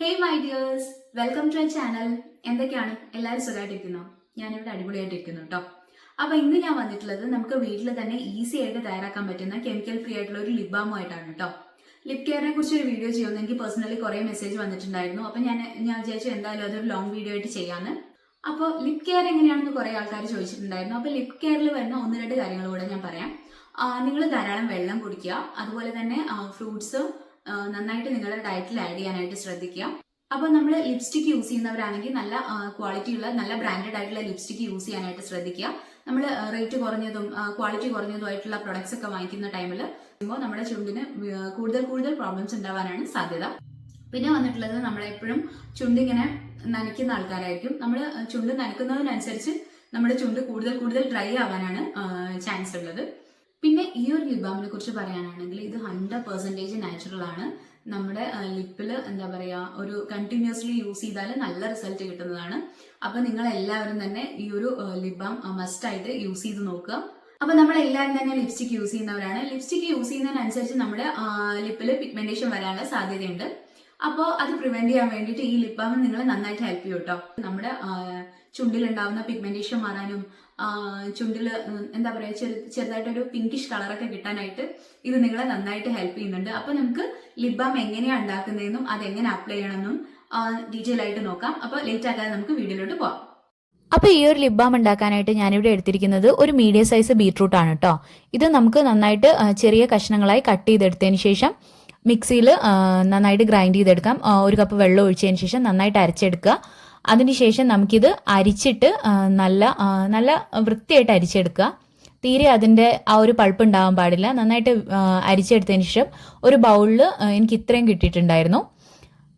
Hey my dears, welcome to channel. എന്തൊക്കെയാണ് എല്ലാവരും സുഖമായിട്ടിരിക്കുന്നോ? ഞാനിവിടെ അടിപൊളിയായിട്ടിരിക്കുന്നു കേട്ടോ. അപ്പൊ ഇന്ന് ഞാൻ വന്നിട്ടുള്ളത് നമുക്ക് വീട്ടിൽ തന്നെ ഈസി ആയിട്ട് തയ്യാറാക്കാൻ പറ്റുന്ന കെമിക്കൽ ഫ്രീ ആയിട്ടുള്ള ഒരു ലിപ് ബാമുമായിട്ടാണ് കേട്ടോ. ലിപ് കെയറിനെ കുറിച്ച് ഒരു വീഡിയോ ചെയ്യുമെന്ന് എനിക്ക് പേഴ്സണലി കുറെ മെസ്സേജ് വന്നിട്ടുണ്ടായിരുന്നു. അപ്പൊ ഞാൻ വിചാരിച്ചു എന്തായാലും അതൊരു ലോങ് വീഡിയോ ആയിട്ട് ചെയ്യാന്ന്. അപ്പോൾ ലിപ് കെയർ എങ്ങനെയാണെന്ന് കുറെ ആൾക്കാർ ചോദിച്ചിട്ടുണ്ടായിരുന്നു. അപ്പൊ ലിപ് കെയറിൽ വരുന്ന ഒന്ന് രണ്ട് കാര്യങ്ങൾ കൂടെ ഞാൻ പറയാം. നിങ്ങൾ ധാരാളം വെള്ളം കുടിക്കുക, അതുപോലെ തന്നെ ഫ്രൂട്ട്സ് നന്നായിട്ട് നിങ്ങളുടെ ഡയറ്റിൽ ആഡ് ചെയ്യാനായിട്ട് ശ്രദ്ധിക്കുക. അപ്പോൾ നമ്മൾ ലിപ്സ്റ്റിക് യൂസ് ചെയ്യുന്നവരാണെങ്കിൽ നല്ല ക്വാളിറ്റിയുള്ള നല്ല ബ്രാൻഡഡ് ആയിട്ടുള്ള ലിപ്സ്റ്റിക് യൂസ് ചെയ്യാനായിട്ട് ശ്രദ്ധിക്കുക. നമ്മൾ റേറ്റ് കുറഞ്ഞതും ക്വാളിറ്റി കുറഞ്ഞതുമായിട്ടുള്ള പ്രൊഡക്ട്സ് ഒക്കെ വാങ്ങിക്കുന്ന ടൈമിൽ നമ്മുടെ ചുണ്ടിന് കൂടുതൽ പ്രോബ്ലംസ് ഉണ്ടാവാനാണ് സാധ്യത. പിന്നെ വന്നിട്ടുള്ളത് നമ്മളെപ്പോഴും ചുണ്ടിങ്ങനെ നനയ്ക്കുന്ന ആൾക്കാരായിരിക്കും. നമ്മൾ ചുണ്ട് നനയ്ക്കുന്നതിനനുസരിച്ച് നമ്മുടെ ചുണ്ട് കൂടുതൽ ഡ്രൈ ആവാനാണ് ചാൻസ് ഉള്ളത്. പിന്നെ ഈ ഒരു ലിപ് ബാമിനെ കുറിച്ച് പറയാനാണെങ്കിൽ ഇത് 100% നാച്ചുറൽ ആണ്. നമ്മുടെ ലിപ്പിൽ എന്താ പറയുക, ഒരു കണ്ടിന്യൂസ്ലി യൂസ് ചെയ്താൽ നല്ല റിസൾട്ട് കിട്ടുന്നതാണ്. അപ്പൊ നിങ്ങൾ എല്ലാവരും തന്നെ ഈ ഒരു ലിപ് ബാം മസ്റ്റ് ആയിട്ട് യൂസ് ചെയ്ത് നോക്കുക. അപ്പൊ നമ്മൾ എല്ലാവരും തന്നെ ലിപ്സ്റ്റിക് യൂസ് ചെയ്യുന്നവരാണ്. ലിപ്സ്റ്റിക് യൂസ് ചെയ്യുന്നതിനനുസരിച്ച് നമ്മുടെ ലിപ്പിൽ പിഗ്മെന്റേഷൻ വരാനുള്ള സാധ്യതയുണ്ട്. അപ്പോൾ അത് പ്രിവെന്റ് ചെയ്യാൻ വേണ്ടിയിട്ട് ഈ ലിപ് ബാം നിങ്ങളെ നന്നായിട്ട് ഹെൽപ്പ് ചെയ്യും കേട്ടോ. നമ്മുടെ ചുണ്ടിലുണ്ടാവുന്ന പിഗ്മെന്റേഷൻ മാറാനും ചുണ്ടിൽ എന്താ പറയുക ചെറുതായിട്ടൊരു പിങ്കിഷ് കളറൊക്കെ കിട്ടാനായിട്ട് ഇത് നിങ്ങളെ നന്നായിട്ട് ഹെൽപ്പ് ചെയ്യുന്നുണ്ട്. അപ്പൊ നമുക്ക് ലിപ് ബാം എങ്ങനെയാണ് ഉണ്ടാക്കുന്നതെന്നും അതെങ്ങനെ അപ്ലൈ ചെയ്യണമെന്നും ഡീറ്റെയിൽ ആയിട്ട് നോക്കാം. അപ്പൊ ലേറ്റ് ആക്കാതെ നമുക്ക് വീഡിയോയിലോട്ട് പോവാം. അപ്പോൾ ഈ ഒരു ലിപ് ബാം ഉണ്ടാക്കാനായിട്ട് ഞാനിവിടെ എടുത്തിരിക്കുന്നത് ഒരു മീഡിയം സൈസ് ബീട്രൂട്ട് ആണ് കേട്ടോ. ഇത് നമുക്ക് നന്നായിട്ട് ചെറിയ കഷ്ണങ്ങളായി കട്ട് ചെയ്തെടുത്തതിന് ശേഷം മിക്സിയിൽ നന്നായിട്ട് ഗ്രൈൻഡ് ചെയ്തെടുക്കാം. ഒരു കപ്പ് വെള്ളം ഒഴിച്ചതിന് ശേഷം നന്നായിട്ട് അരച്ചെടുക്കുക. അതിനുശേഷം നമുക്കിത് അരിച്ചിട്ട് നല്ല വൃത്തിയായിട്ട് അരിച്ചെടുക്കുക. തീരെ അതിൻ്റെ ആ ഒരു പൾപ്പ് ഉണ്ടാവാൻ പാടില്ല. നന്നായിട്ട് അരിച്ചെടുത്തതിന് ശേഷം ഒരു ബൗളിൽ എനിക്ക് ഇത്രയും കിട്ടിയിട്ടുണ്ടായിരുന്നു.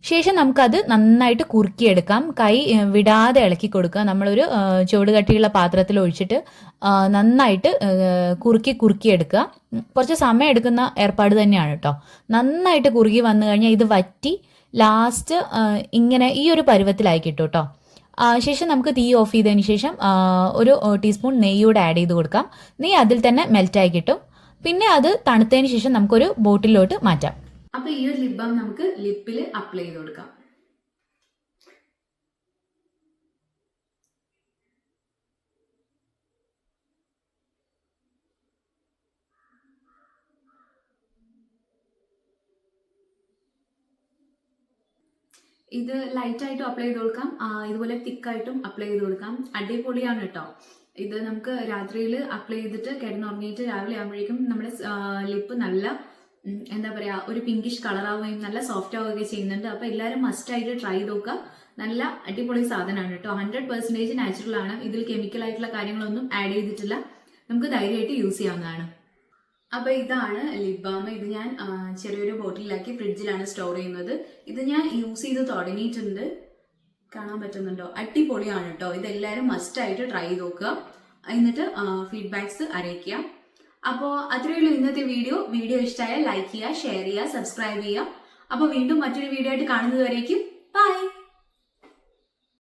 ശേഷം നമുക്കത് നന്നായിട്ട് കുറുക്കിയെടുക്കാം. കൈ വിടാതെ ഇളക്കി കൊടുക്കുക. നമ്മളൊരു ചുവട് കട്ടിയുള്ള പാത്രത്തിൽ ഒഴിച്ചിട്ട് നന്നായിട്ട് കുറുക്കിയെടുക്കുക. കുറച്ച് സമയം എടുക്കുന്ന ഏർപ്പാട് തന്നെയാണ് കേട്ടോ. നന്നായിട്ട് കുറുകി വന്നു കഴിഞ്ഞാൽ ഇത് വറ്റി ലാസ്റ്റ് ഇങ്ങനെ ഈ ഒരു പരുവത്തിലായി കിട്ടും കേട്ടോ. ശേഷം നമുക്ക് തീ ഓഫ് ചെയ്തതിന് ശേഷം ഒരു ടീസ്പൂൺ നെയ്യൂടെ ആഡ് ചെയ്ത് കൊടുക്കാം. നെയ്യ് അതിൽ തന്നെ മെൽറ്റായി കിട്ടും. പിന്നെ അത് തണുത്തതിന് ശേഷം നമുക്കൊരു ബോട്ടിലോട്ട് മാറ്റാം. അപ്പൊ ഈ ഒരു ലിപ് ബാം നമുക്ക് ലിപ്പിൽ അപ്ലൈ ചെയ്ത് കൊടുക്കാം. ഇത് ലൈറ്റ് ആയിട്ടും അപ്ലൈ ചെയ്ത് കൊടുക്കാം, ഇതുപോലെ തിക്കായിട്ടും അപ്ലൈ ചെയ്ത് കൊടുക്കാം. അടിപൊളിയാണ് കേട്ടോ. ഇത് നമുക്ക് രാത്രിയിൽ അപ്ലൈ ചെയ്തിട്ട് കിടന്നുറങ്ങിയിട്ട് രാവിലെ ആകുമ്പോഴേക്കും നമ്മുടെ ലിപ്പ് നല്ല എന്താ പറയാ ഒരു പിങ്കിഷ് കളർ ആവുകയും നല്ല സോഫ്റ്റ് ആവുകയും ചെയ്യുന്നുണ്ട്. അപ്പൊ എല്ലാവരും മസ്റ്റ് ആയിട്ട് ട്രൈ ചെയ്ത് നോക്കുക. നല്ല അടിപൊളി സാധനമാണ് കേട്ടോ. 100% നാച്ചുറൽ ആണ്. ഇതിൽ കെമിക്കൽ ആയിട്ടുള്ള കാര്യങ്ങളൊന്നും ആഡ് ചെയ്തിട്ടില്ല. നമുക്ക് ധൈര്യമായിട്ട് യൂസ് ചെയ്യാവുന്നതാണ്. അപ്പൊ ഇതാണ് ലിപ് ബാം. ഇത് ഞാൻ ചെറിയൊരു ബോട്ടിലാക്കി ഫ്രിഡ്ജിലാണ് സ്റ്റോർ ചെയ്യുന്നത്. ഇത് ഞാൻ യൂസ് ചെയ്ത് തുടങ്ങിയിട്ടുണ്ട്. കാണാൻ പറ്റുന്നുണ്ടോ? അടിപൊളിയാണ് കേട്ടോ. ഇതെല്ലാവരും മസ്റ്റ് ആയിട്ട് ട്രൈ ചെയ്ത് നോക്കുക. എന്നിട്ട് ഫീഡ്ബാക്സ് അറിയിക്കുക. അപ്പോൾ അത്രയേ ഉള്ളൂ ഇന്നത്തെ വീഡിയോ ഇഷ്ടമായാൽ ലൈക്ക് ചെയ്യുക, ഷെയർ ചെയ്യുക, സബ്സ്ക്രൈബ് ചെയ്യുക. അപ്പോൾ വീണ്ടും മറ്റൊരു വീഡിയോ ആയിട്ട് കാണുന്നത് വരേക്കും